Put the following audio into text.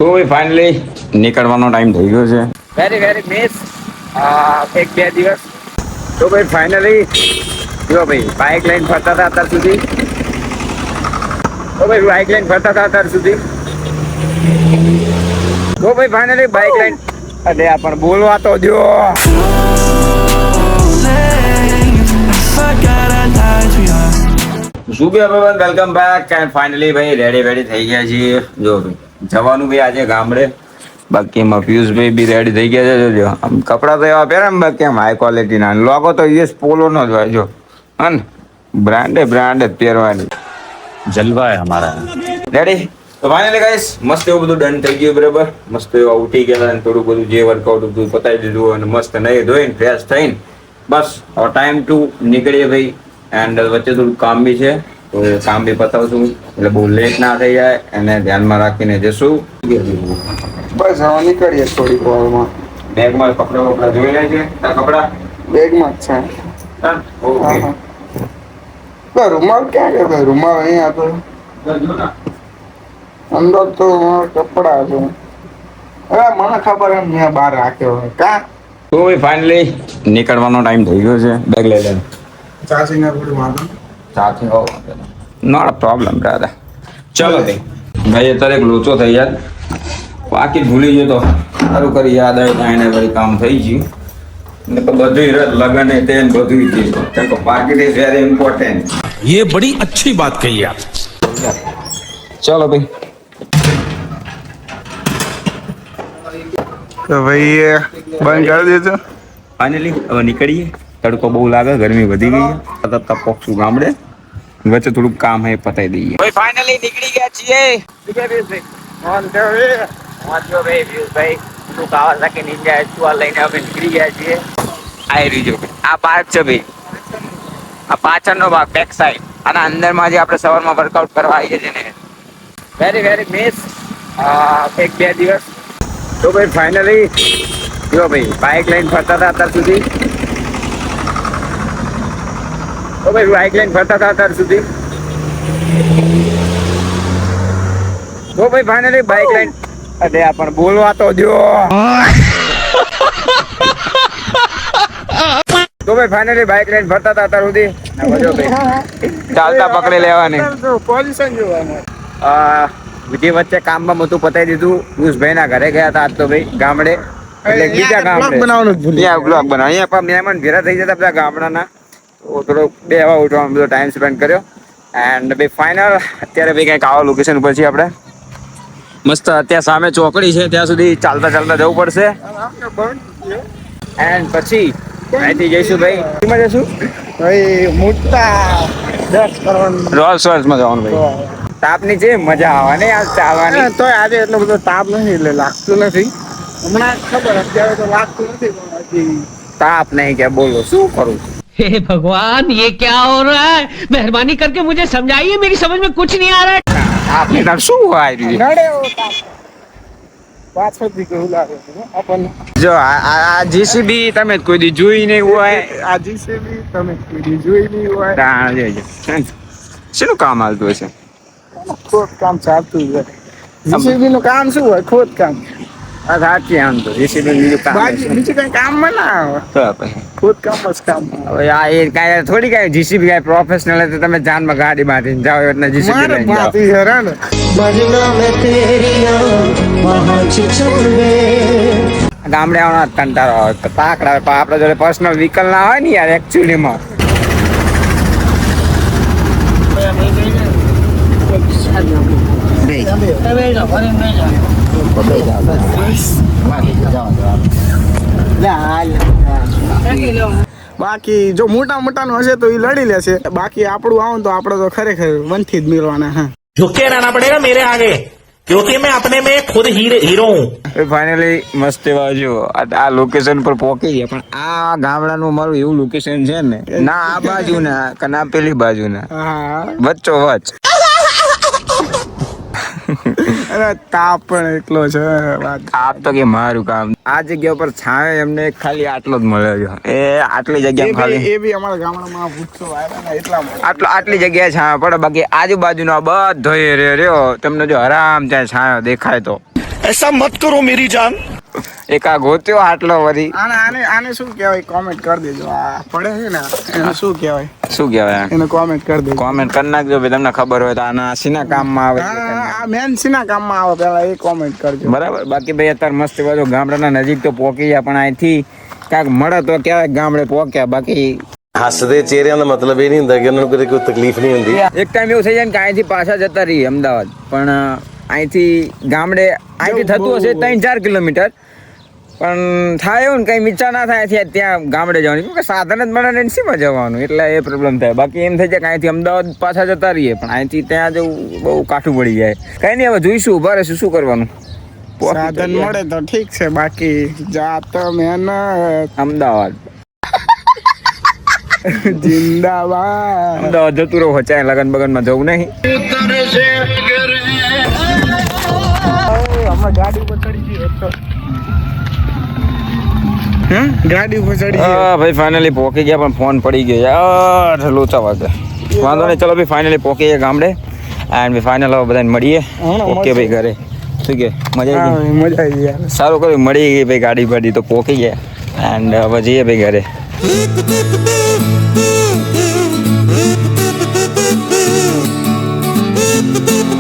તો ભાઈ ફાઇનલી નીકળવાનો ટાઈમ થઈ ગયો છે. વેરી વેરી મિસ એક બે દિવસ. તો ભાઈ ફાઇનલી જો ભાઈ બાઇક લઈને ફરતા હતા અત્યાર સુધી. તો ભાઈ બાઇક લઈને ફરતા હતા અત્યાર સુધી. તો ભાઈ ફાઇનલી બાઇક લઈને અરે આ પણ બોલવા તો દો. શું કે ભાઈ વેલકમ બેક એન્ડ ફાઇનલી ભાઈ રેડી થઈ ગયા છીએ. જો ભાઈ જવાનું ભાઈ આજે ગામડે. બાકી એમાં પિયુષભાઈ બી રેડી થઈ ગયા છે. જોજો આમ કપડાં તો એવા પહેરે ને બાકી આમ હાઈ ક્વોલિટી ના લોગો તો યુએસ પોલો નો જ હોય. જો હા ને બ્રાન્ડ જ પહેરવાની જલવા હે અમારા. રેડી તો ફાઇનલી ગાઈસ મસ્ત એવું બધું ડન થઈ ગયું બરાબર. મસ્ત એવા ઉઠી ગયા અને થોડું બધું જે વર્કઆઉટ હતું પતાવી દીધું અને મસ્ત નહીં ધોઈને ફ્રેશ થઈને બસ હવે ટાઈમ ટુ નીકળીએ ભાઈ. એન્ડ વચ્ચે થોડું કામ બી છે તો કામ બી પતાવશું એટલે બહુ લેટ ના થઈ જાય એને ધ્યાનમાં રાખીને જશું. બસ હવે નીકળીએ થોડીક વારમાં. બેગમાં કપડા જોઈ લે છે. કપડા બેગમાં જ છે. ઓકે રૂમાલ ક્યાં ગયા? રૂમાલ અહીંયા તો અંદર તો કપડા છે. હવે મને ખબર એમ મેં બહાર રાખ્યો હોય કા. તો ભાઈ ફાઇનલી નીકળવાનો ટાઈમ થઈ ગયો છે. બેગ લઈ લે. ચાર્જિંગ ના થોડી વાંધો સાથે હો નોટ પ્રોબ્લેમ દાદા. ચલો ભાઈ અત્યારે એક લોચો થઈ જાય બાકી ભૂલી ગયો તો સારું કરી યાદ આવે એને વળી કામ થઈ ગયું ને તો બધું લગન તે બધું થયું. પાકીટ ઇઝ વેરી ઇમ્પોર્ટન્ટ. ये बड़ी अच्छी बात कही आप. ચલો ભાઈ. તો ભાઈ બંધ કરી દેજો. ફાઇનલી હવે નીકળીએ. તડકો બહુ લાગે ગરમી વધી ગઈ છે. તપ પહોંચશું ગામડે. વચ્ચે થોડુંક કામ હે પતાવી દઈએ. ભાઈ ફાઇનલી નીકળી ગયા છીએ. લઈને હવે નીકળી ગયા છીએ. આ રીજો આ પાર્ક છે ભાઈ. આ પાછળનો ભાગ બેક સાઈડ અને અંદરમાં જે આપણે સવારમાં વર્કઆઉટ કરવા આવીએ છીએ ને વેરી વેરી મિસ એક બે દિવસ. તો ભાઈ ફાઇનલી જો ભાઈ બાઇક લઈને ફરતા હતા અત્યાર સુધી. તો ભાઈ બાઇક લઈને ફરતા હતા અત્યાર સુધી. તો ભાઈ ફાઇનલી બાઇક લઈને અરે આ પણ બોલવા તો દો. તો ભાઈ ફાઇનલી બાઇક લઈને ફરતા હતા અત્યાર સુધી. ચાલતા પકડી લેવાની પોઝિશન જોવાનું. જે વચ્ચે કામમાં બધું પતાવી દીધું. પિયુષભાઈ ના ઘરે ગયા હતા આજ તો ભાઈ ગામડે. એટલે બીજા ગામડે બનાવવાનું જ ભૂલી બ્લોગ બનાવ. અહીંયા પણ મહેમાન ભેરા થઈ જતા બધા ગામડાના. તો થોડો બેહવા ઉઠવામાં બધો ટાઈમ સ્પેન્ડ કર્યો. એન્ડ ભાઈ ફાઇનલ અત્યારે ભાઈ કંઈક આવા લોકેશન ઉપર છીએ આપણે. મસ્ત અત્યારે સામે ચોકડી છે ત્યાં સુધી ચાલતા જવું પડશે. એન્ડ પછી અહીંથી જઈશું ભાઈ એમાં જઈશું ભાઈ મોટા 10 કરવાનું. રોલ્સ રોયલ્સમાં જવાનું ભાઈ. તાપની છે મજા આવવાની આ ચાલવાની. તો આજે એટલો બધો તાપ નથી એટલે લાગતું નથી. હમણાં ખબર અત્યારે તો લાગતું નથી પણ હજી તાપ નહીં કે બોલો શું કરું. हे भगवान ये क्या हो रहा है मेहरबानी करके मुझे समझाइए मेरी समझ में कुछ नहीं आ रहा है આપને તાર શું આવી રહ્યું. નડે એવો તાપ. પાછળથી કેવું લાગે છે આપણને. જો આ જીસીબી તમે કોઈ દી જોઈ નહીં હોય. આ જીસીબી તમે કોઈ જોઈ નહીં હોય. તાણ જોજો. શેનું કામ હાલતું હશે. ખોદકામ ચાલતું હોય. જીસીબી નું કામ શું હોય? ખોદકામ. આ સાચી આમ તો જીસીબી બીજું કામ બાકી બીજું કઈ કામમાં ના આવે. તો પછી ખોદકામ જ કામ આવે. હવે આ એ કાંઈ થોડી કાંઈ જીસીબી કાંઈ પ્રોફેશનલ તો તમે જાનમાં ગાડી બાંધીને જાઓ એટલે જીસીબી મારે લઈને જાઓ. બાતી હેરાન. ગામડે આવવાનો કંટાળો આવે તાકડા આવે. આપણા જોડે પર્સનલ વ્હીકલ ના હોય ને યાર એકચ્યુઅલીમાં. બાકી જો મોટા મોટાનું હશે તો એ લડી લેશે. બાકી આપણું આવું તો આપણે તો ખરેખર વનથી જ મિલવાના. હા झुके रहना पड़ेगा मेरे आगे क्योंकि मैं अपने में खुद हीरो हूँ. ફાઇનલી મસ્ત એવા જો આ લોકેશન પર પહોંચી ગયા. પણ આ ગામડાનું મારું એવું લોકેશન છે ને ના આ બાજુ ના કે ના પેલી બાજુ ના હા. વચ્ચો વચ્ચ. અરે તાપ પણ એટલો છે. આપ તો કે મારું કામ આ જગ્યા ઉપર છાંયો એમને ખાલી આટલો જ મળે છે. એ આટલી જગ્યા ખાલી એ બી અમારા ગામડામાં વૃક્ષો આવ્યા ને એટલા આટલી જગ્યાએ છાંયો પડે. બાકી આજુબાજુનો બધો રહ્યો તમને જો આરામ ત્યાં છાંયો દેખાય તો ऐसा मत करो मेरी जान. એક આ ગોત્યો આટલો વરી આને શું કહેવાય કોમેન્ટ કરી દેજો. આ પડે છે ને એને શું કહેવાય શું કહેવાય એને કોમેન્ટ કરી દેજો. કોમેન્ટ કરી નાખજો ભાઈ, તમને ખબર હોય તો આના સીના કામમાં આવે છે. આ મેન સીના કામમાં આવે પેલા એ કોમેન્ટ કરજો. બરાબર. બાકી ભાઈ અત્યારે મસ્ત બાજુ ગામડાના નજીક તો પહોંચી ગયા, પણ અહીંથી ક્યાંક મળે તો ક્યાંક ગામડે પહોંચ્યા. બાકી हसदे चेहरे का मतलब ये नहीं होता कि उन्होंने कोई तकलीफ नहीं होती. એક ટાઈમ એવું થઈ જાય ને કે અહીંથી પાછા જતા રહીએ અમદાવાદ, પણ અહીંથી ગામડે અહીંથી થતું હશે 3-4 કિલોમીટર, પણ થાય એવું ને કંઈ ઈચ્છા ના થાય ત્યાં ગામડે જવાની, કેમ કે સાધન જ મળે ને શીમાં જવાનું, એટલે એ પ્રોબ્લેમ થાય. બાકી એમ થઈ જાય કે અહીંથી અમદાવાદ પાછા જતા રહીએ, પણ અહીંથી ત્યાં જવું બહુ કાઠું પડી જાય. કંઈ નહીં, હવે જોઈશું, ઉભા રહીશું, શું કરવાનું. સાધન મળે તો ઠીક છે, બાકી જાત મહેનત અમદાવાદ જિંદાબાદ. અમદાવાદ જતું રહો, ચાય લગન બગનમાં જવું નહીં. હમણાં ગાડી ઉપર ચડી ગઈ તો ગાડી ઉપર ચડી ગઈ. હા ભાઈ, ફાઇનલી પહોંચી ગયા, પણ ફોન પડી ગયો યાર, લોચા વાગે. વાંધો નહીં, ચલો ભાઈ ફાઇનલી પહોંચી ગયા ગામડે, એન્ડ ભાઈ ફાઇનલ હવે બધાને મળીએ. ઓકે ભાઈ, ઘરે શું કે મજા આવી ગઈ? મજા આવી યાર. સારું કર્યું, મળી ગઈ ભાઈ ગાડી બાડી તો પહોંચી ગયા, એન્ડ હવે જઈએ ભાઈ ઘરે. Thank you.